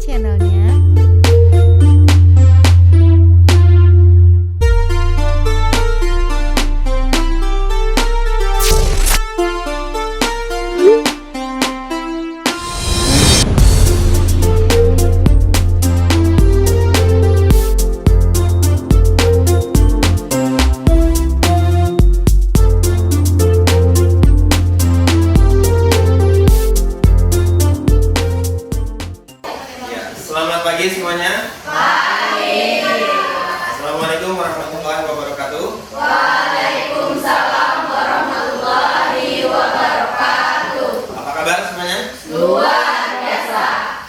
channelnya. Selamat pagi semuanya. Pagi. Assalamualaikum warahmatullahi wabarakatuh. Waalaikumsalam warahmatullahi wabarakatuh. Apa kabar semuanya? Luar biasa.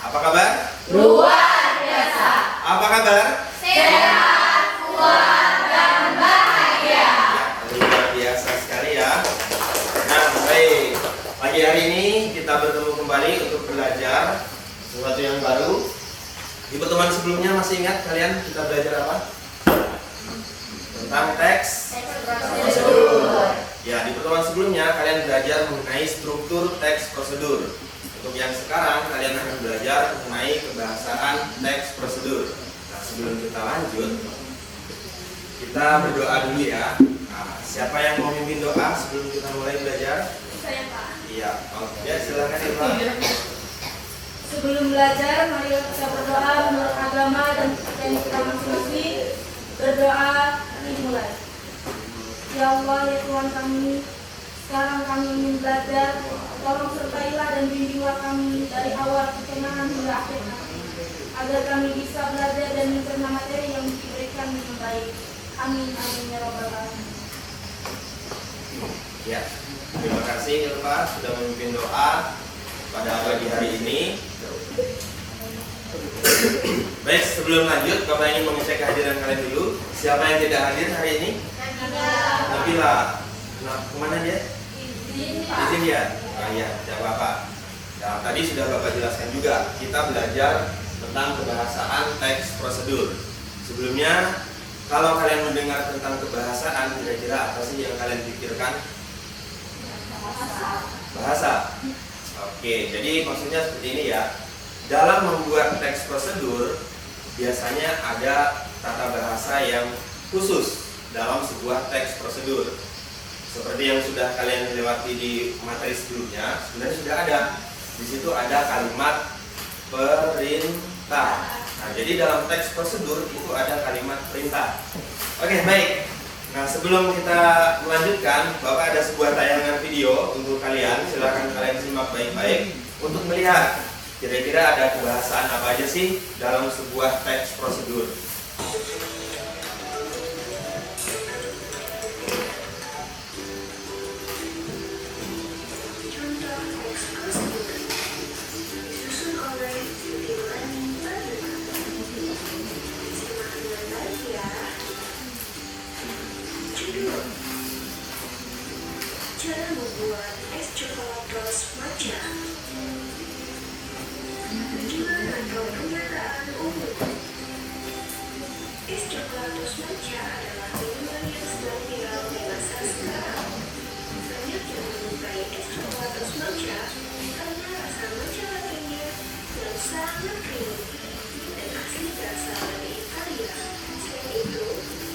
Apa kabar? Luar biasa. Apa kabar? Sehat, kuat, dan bahagia. Luar biasa sekali ya. Nah, baik. Pagi hari ini kita bertemu kembali untuk belajar sesuatu yang baru. Di pertemuan sebelumnya masih ingat kalian kita belajar apa? Tentang teks prosedur. Ya, di pertemuan sebelumnya kalian belajar mengenai struktur teks prosedur. Untuk yang sekarang kalian akan belajar mengenai kebahasaan teks prosedur. Nah, sebelum kita lanjut, kita berdoa dulu ya. Nah, siapa yang mau memimpin doa sebelum kita mulai belajar? Saya, Pak. Iya, oke, silakan Irma. Sebelum belajar, mari kita berdoa menurut agama dan kepercayaan kita masing-masing. Berdoa dimulai. Ya Allah, ya Tuhan kami, sekarang kami ingin belajar. Tolong sertailah dan bimbinglah kami dari awal pertengahan hingga akhir nanti, agar kami bisa belajar dan mencerna materi yang diberikan dengan baik. Amin, amin ya Rabbal alamin. Ya, terima kasih Irma sudah memimpin doa pada pagi hari ini. Baik, sebelum lanjut, Bapak ingin mengecek kehadiran kalian dulu. Siapa yang tidak hadir hari ini? Nabila. Nah, kemana dia? Izin ya? Ah iya, tidak apa-apa. Nah, tadi sudah Bapak jelaskan juga. Kita belajar tentang kebahasaan teks prosedur. Sebelumnya, kalau kalian mendengar tentang kebahasaan, kira-kira apa sih yang kalian pikirkan? Bahasa. Oke, jadi maksudnya seperti ini ya. Dalam membuat teks prosedur, biasanya ada tata bahasa yang khusus dalam sebuah teks prosedur. Seperti yang sudah kalian lewati di materi sebelumnya, sebenarnya sudah ada. Di situ ada kalimat perintah. Nah, jadi dalam teks prosedur itu ada kalimat perintah. Oke, baik. Nah, sebelum kita melanjutkan, Bapak ada sebuah tayangan video untuk kalian. Silakan kalian simak baik-baik untuk melihat kira-kira ada kebahasaan apa aja sih dalam sebuah teks prosedur. Cara membuat es coklatos matcha. Gimana kau pernyataan umum? Es coklatos matcha adalah minuman yang sedang viral di masa sekarang. Banyak yang menyukai es coklatos matcha karena rasa matcha latte-nya yang sangat creamy dan asli berasal dari Italia. Selain itu,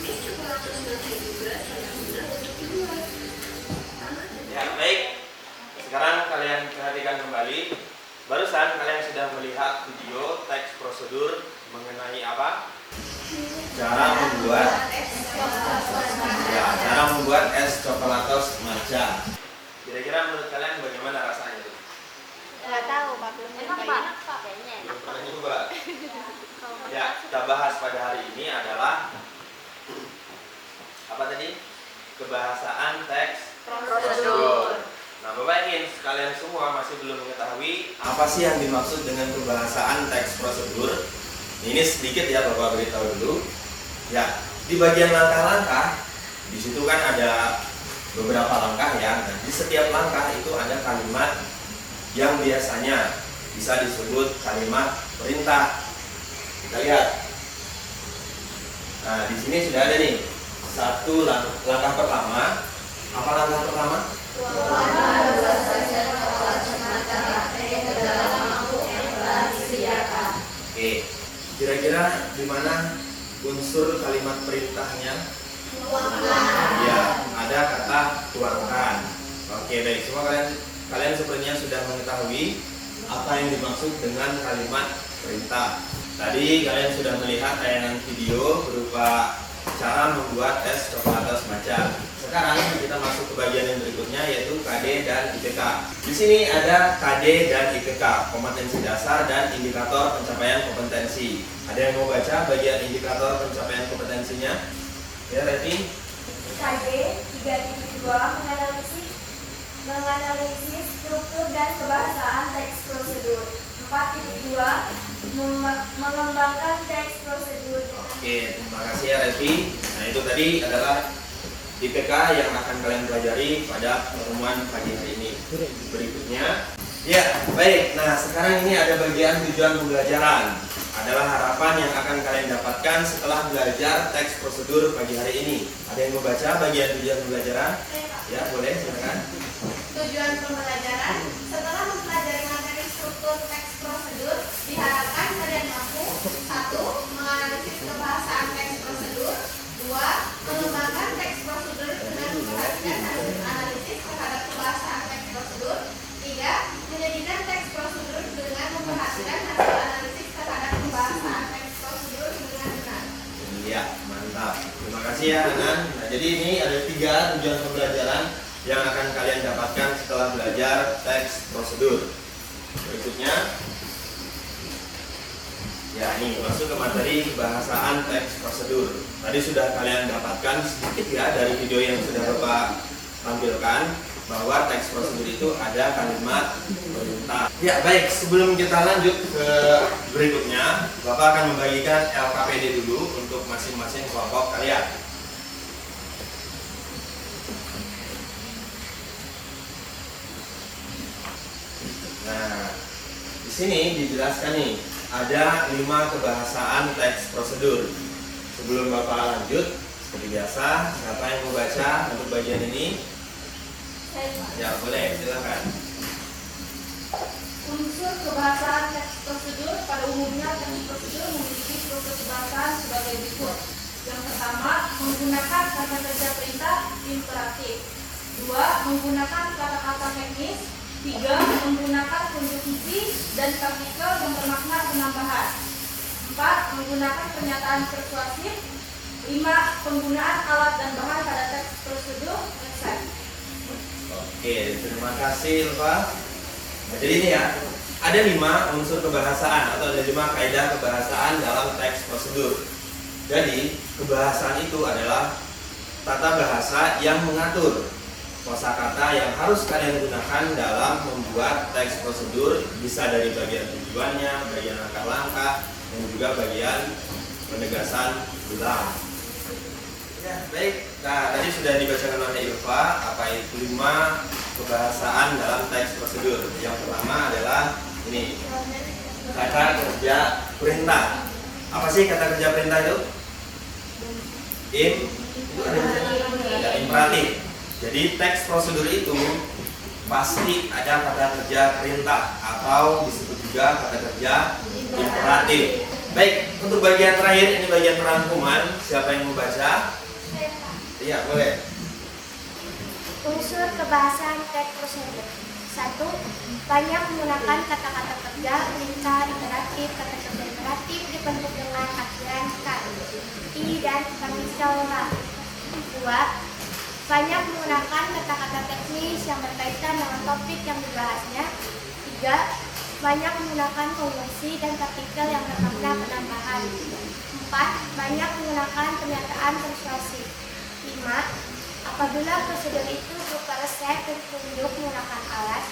es coklatos matcha juga sangat mudah untuk dibuat. Ya, baik. Sekarang kalian perhatikan kembali. Barusan kalian sudah melihat video teks prosedur mengenai apa? Cara membuat es coklatos matcha. Kira-kira menurut kalian bagaimana rasanya itu? Nggak tahu Pak, belum Enak, nyobain. Pak. Belum pernah nyoba. Ya, kita bahas pada hari ini adalah apa tadi? Kebahasaan teks prosedur. Nah, Bapak ingin kalian semua masih belum mengetahui apa sih yang dimaksud dengan kebahasaan teks prosedur. Ini sedikit ya Bapak beritahu dulu. Ya, di bagian langkah-langkah di situ kan ada beberapa langkah ya. Nah, di setiap langkah itu ada kalimat yang biasanya bisa disebut kalimat perintah. Kita lihat. Nah, di sini sudah ada nih satu langkah pertama. Apa langkah pertama? di mana unsur kalimat perintahnya? Ya, ada kata tuangkan. Oke, baik. Semua kalian sepertinya sudah mengetahui apa yang dimaksud dengan kalimat perintah. Tadi kalian sudah melihat tayangan video berupa cara membuat tes coklatas maca. Sekarang kita masuk ke bagian yang berikutnya, yaitu KD dan IPK. Di sini ada KD dan IPK, kompetensi dasar dan indikator pencapaian kompetensi. Ada yang mau baca bagian indikator pencapaian kompetensinya? Ya, Reti. KD 3.2 menganalisis struktur dan kebahasaan teks prosedur. 4.2 mengembangkan teks prosedur. Oke, terima kasih ya Reti. Nah, itu tadi adalah IPK yang akan kalian pelajari pada pertemuan pagi hari ini. Berikutnya, ya baik. Nah, sekarang ini ada bagian tujuan pembelajaran. Adalah harapan yang akan kalian dapatkan setelah belajar teks prosedur pagi hari ini. Ada yang mau baca bagian tujuan pembelajaran? Ya, boleh, silakan. Tujuan pembelajaran setelah mempelajari materi struktur teks prosedur, diharapkan kalian mampu 1. Menganalisis kebahasaan teks prosedur. 2. Mengembangkan teks prosedur dengan memperhatikan hasil analisis terhadap kebahasaan teks prosedur. 3. Menjadikan teks prosedur dengan memperhatikan hasil analisis terhadap kebahasaan teks prosedur dengan benar. Iya, mantap. Terima kasih ya, Anan. Nah, jadi ini ada 3 tujuan pembelajaran yang akan kalian dapatkan setelah belajar teks prosedur. Berikutnya, ya ini masuk ke materi kebahasaan teks prosedur. Tadi sudah kalian dapatkan sedikit ya dari video yang sudah Bapak tampilkan, bahwa teks prosedur itu ada kalimat perintah. Ya baik, sebelum kita lanjut ke berikutnya, Bapak akan membagikan LKPD dulu untuk masing-masing kelompok kalian. Nah, di sini dijelaskan nih, ada 5 kebahasaan teks prosedur. Sebelum Bapak lanjut, seperti biasa, siapa yang mau baca untuk bagian ini? Ya, boleh, silakan. Unsur kebahasaan teks prosedur. Pada umumnya teks prosedur memiliki struktur kebahasaan sebagai berikut. Yang pertama, menggunakan kata kerja perintah imperatif. 2. Menggunakan kata-kata teknis. 3. Menggunakan konjungsi dan partikel yang bermakna penambahan. 4. Menggunakan pernyataan persuasif. 5. Penggunaan alat dan bahan pada teks prosedur website. Oke, terima kasih Pak. Nah, jadi ini ya, ada 5 unsur kebahasaan atau ada 5 kaidah kebahasaan dalam teks prosedur. Jadi, kebahasaan itu adalah tata bahasa yang mengatur kosakata yang harus kalian gunakan dalam membuat teks prosedur, bisa dari bagian tujuannya, bagian langkah-langkah, dan juga bagian penegasan ulang. Ya, baik. Nah, tadi sudah dibacakan oleh Ilva apa itu 5 kebahasaan dalam teks prosedur. Yang pertama adalah ini, kata kerja perintah. Apa sih kata kerja perintah itu? Itu ada imperatif. Jadi teks prosedur itu pasti ada kata kerja perintah atau disebut juga kata kerja imperatif. Baik, untuk bagian terakhir ini bagian perangkuman. Siapa yang mau baca? Iya, boleh. Unsur kebahasaan teks prosedur. 1. Banyak menggunakan kata-kata kerja, perintah, imperatif. Kata kerja imperatif dibentuk dengan akhiran kan, i dan partikel la. 2. Banyak menggunakan kata-kata teknis yang berkaitan dengan topik yang dibahasnya. 3. Banyak menggunakan konjungsi dan partikel yang bermakna penambahan. 4. Banyak menggunakan pernyataan persuasif. 5. Apabila prosedur itu berupa resep dan petunjuk menggunakan alat,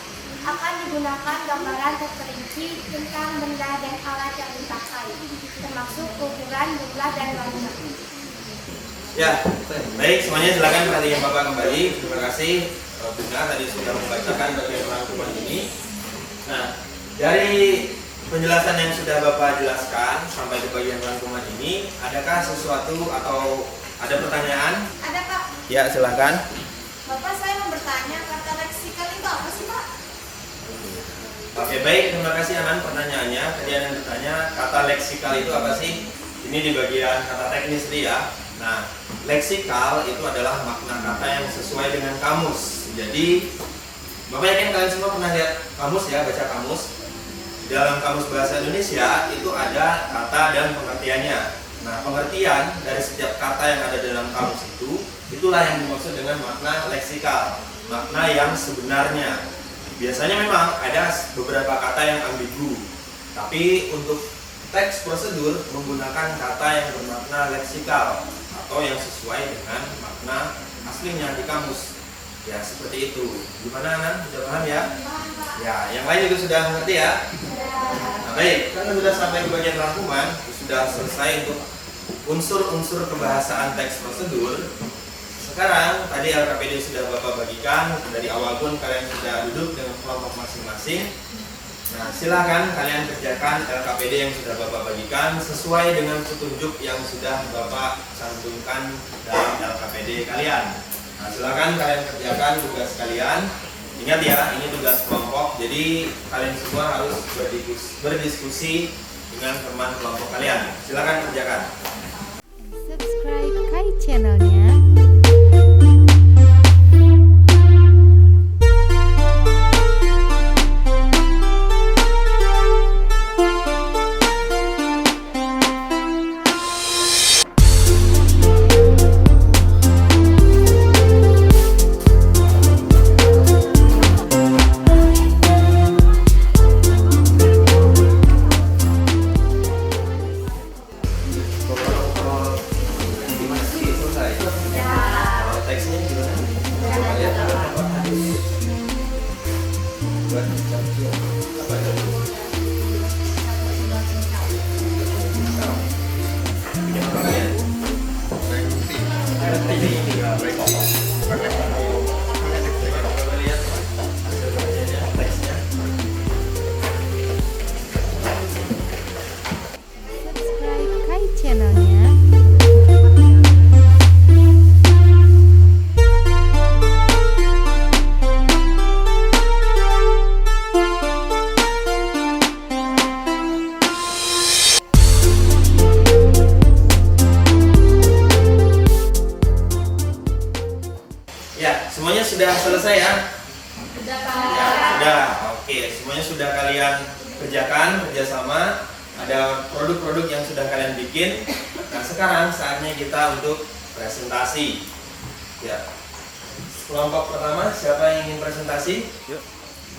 akan digunakan gambaran terperinci tentang benda dan alat yang dipakai, termasuk ukuran, jumlah, dan warna. Ya, baik, semuanya silakan perhatikan Bapak kembali. Terima kasih Bunda tadi sudah membacakan bagian rangkuman ini. Nah, dari penjelasan yang sudah Bapak jelaskan sampai ke bagian rangkuman ini, adakah sesuatu atau ada pertanyaan? Ada Pak. Ya, silakan. Bapak, saya mau bertanya, kata leksikal itu apa sih Pak? Oke, baik, terima kasih Anan pertanyaannya. Tadi ada yang bertanya, kata leksikal itu apa sih? Ini di bagian kata teknis nih ya. Nah, leksikal itu adalah makna kata yang sesuai dengan kamus. Jadi, Bapak yakin kalian semua pernah lihat kamus ya, baca kamus. Di dalam kamus bahasa Indonesia itu ada kata dan pengertiannya. Nah, pengertian dari setiap kata yang ada dalam kamus itulah yang dimaksud dengan makna leksikal, makna yang sebenarnya. Biasanya memang ada beberapa kata yang ambigu, tapi untuk teks prosedur menggunakan kata yang bermakna leksikal atau yang sesuai dengan makna aslinya di kamus. Ya, seperti itu. Gimana, Nan? Sudah paham ya? Ya, yang lain juga sudah mengerti ya? Nah, baik, karena sudah sampai ke bagian rangkuman, sudah selesai untuk unsur-unsur kebahasaan teks prosedur. Sekarang, tadi LKPD sudah Bapak bagikan, dari awal pun kalian sudah duduk dengan kelompok masing-masing. Nah, silakan kalian kerjakan LKPD yang sudah Bapak bagikan sesuai dengan petunjuk yang sudah Bapak cantumkan dalam LKPD kalian. Nah, silakan kalian kerjakan tugas kalian. Ingat ya, ini tugas kelompok, jadi kalian semua harus berdiskusi dengan teman kelompok kalian. Silakan kerjakan. Subscribe Kai channelnya. Subscribe Kai channelnya. Ya, semuanya sudah selesai ya? Sudah, Pak. Ya, sudah. Oke, semuanya sudah kalian kerjakan kerjasama. Ada produk-produk yang sudah kalian bikin. Nah, sekarang saatnya kita untuk presentasi. Ya. Kelompok pertama, siapa yang ingin presentasi? Yuk.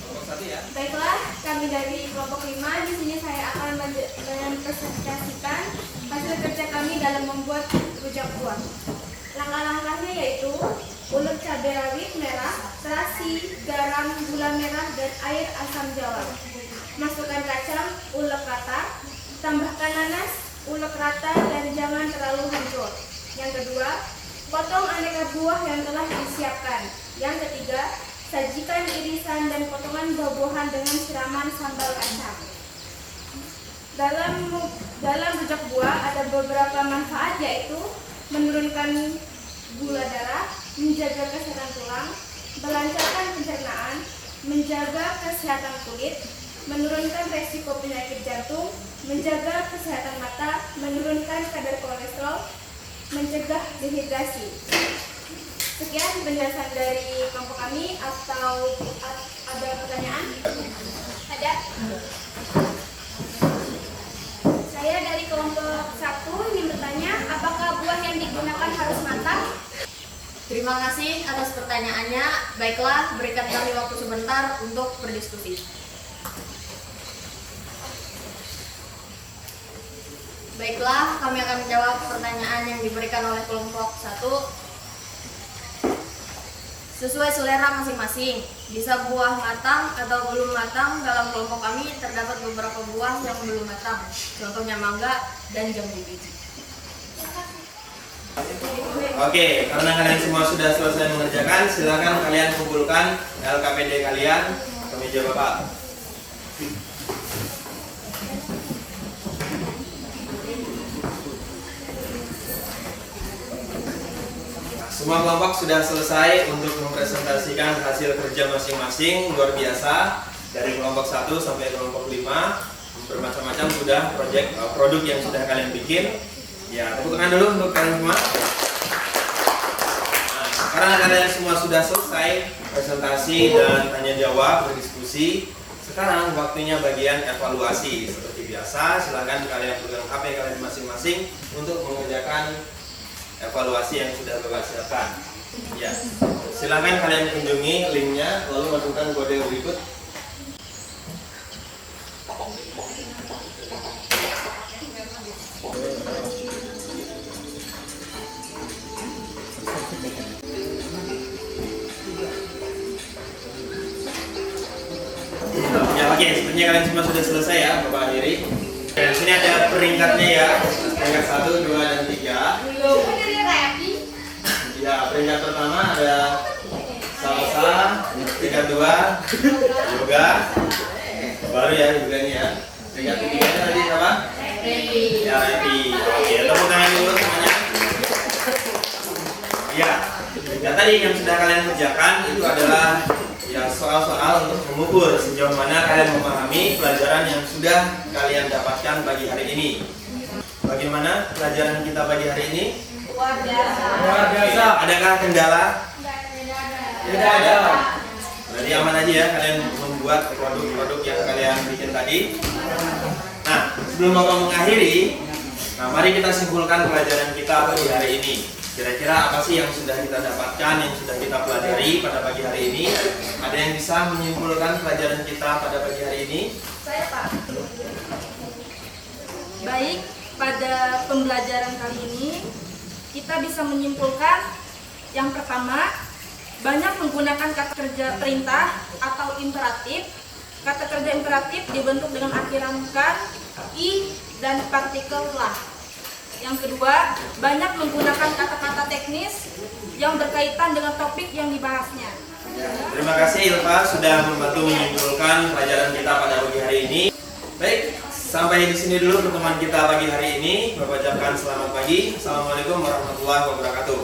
Kelompok 1 ya. Baiklah, kami dari kelompok 5 di sini saya akan mempresentasikan hasil kerja kami dalam membuat rujak buah. Langkah-langkahnya yaitu ulek cabai rawit merah, terasi, garam, gula merah, dan air asam jawa. Masukkan kacang, ulek rata, tambahkan nanas, ulek rata, dan jangan terlalu hancur. Yang kedua, potong aneka buah yang telah disiapkan. Yang ketiga, sajikan irisan dan potongan buah-buahan dengan siraman sambal kacang. Dalam rujak buah ada beberapa manfaat, yaitu menurunkan gula darah, menjaga kesehatan tulang, melancarkan pencernaan, menjaga kesehatan kulit, menurunkan resiko penyakit jantung, menjaga kesehatan mata, menurunkan kadar kolesterol, mencegah dehidrasi. Sekian penjelasan dari kelompok kami. Atau ada pertanyaan? Ada? Saya dari kelompok 1 ingin bertanya, apakah buah yang digunakan harus matang? Terima kasih atas pertanyaannya. Baiklah, berikan kami waktu sebentar untuk berdiskusi. Baiklah, kami akan menjawab pertanyaan yang diberikan oleh kelompok 1 sesuai selera masing-masing. Bisa buah matang atau belum matang. Dalam kelompok kami terdapat beberapa buah yang belum matang, contohnya mangga dan jambu biji. Oke, karena kalian semua sudah selesai mengerjakan, silakan kalian kumpulkan LKPD kalian ke meja Bapak. Nah, semua kelompok sudah selesai untuk mempresentasikan hasil kerja masing-masing. Luar biasa, dari kelompok 1 sampai kelompok 5 bermacam-macam sudah produk yang sudah kalian bikin. Ya, tepuk tangan dulu untuk kalian semua. Nah, karena kalian semua sudah selesai presentasi dan tanya jawab, berdiskusi, sekarang waktunya bagian evaluasi. Seperti biasa, silakan kalian pegang HP kalian masing-masing untuk mengerjakan evaluasi yang sudah Bapak siapkan. Ya, silakan kalian kunjungi linknya, lalu masukkan kode berikut. Ya, oke, sepertinya kalian semua sudah selesai ya, Bapak akhiri. Dan sini ada peringkatnya ya, peringkat 1, 2, dan 3. Ya, peringkat pertama ada salsa, peringkat 2 yoga, baru ya yoganya ya. Peringkat ketiganya tadi apa? Ya, Repi. Oke, tepuk tangan dulu semuanya. Ya, dan tadi yang sudah kalian kerjakan itu adalah ya soal-soal untuk mengukur sejauh mana kalian memahami pelajaran yang sudah kalian dapatkan pagi hari ini. Bagaimana pelajaran kita pagi hari ini? Luar biasa. Luar biasa. Adakah kendala? Tidak ada. Berarti aman aja ya kalian membuat produk-produk yang kalian bikin tadi. Nah, sebelum Bapak mengakhiri, nah mari kita simpulkan pelajaran kita pagi hari ini. Kira-kira apa sih yang sudah kita dapatkan, yang sudah kita pelajari pada pagi hari ini? Ada yang bisa menyimpulkan pelajaran kita pada pagi hari ini? Saya Pak. Baik, pada pembelajaran kali ini kita bisa menyimpulkan yang pertama, banyak menggunakan kata kerja perintah atau imperatif. Kata kerja imperatif dibentuk dengan akhiran kan, i, dan partikel lah. Yang kedua, banyak menggunakan kata-kata teknis yang berkaitan dengan topik yang dibahasnya. Terima kasih Ilva sudah membantu menyimpulkan pelajaran kita pada pagi hari ini. Baik, sampai di sini dulu pertemuan kita pagi hari ini. Bapak ucapkan selamat pagi. Assalamualaikum warahmatullahi wabarakatuh.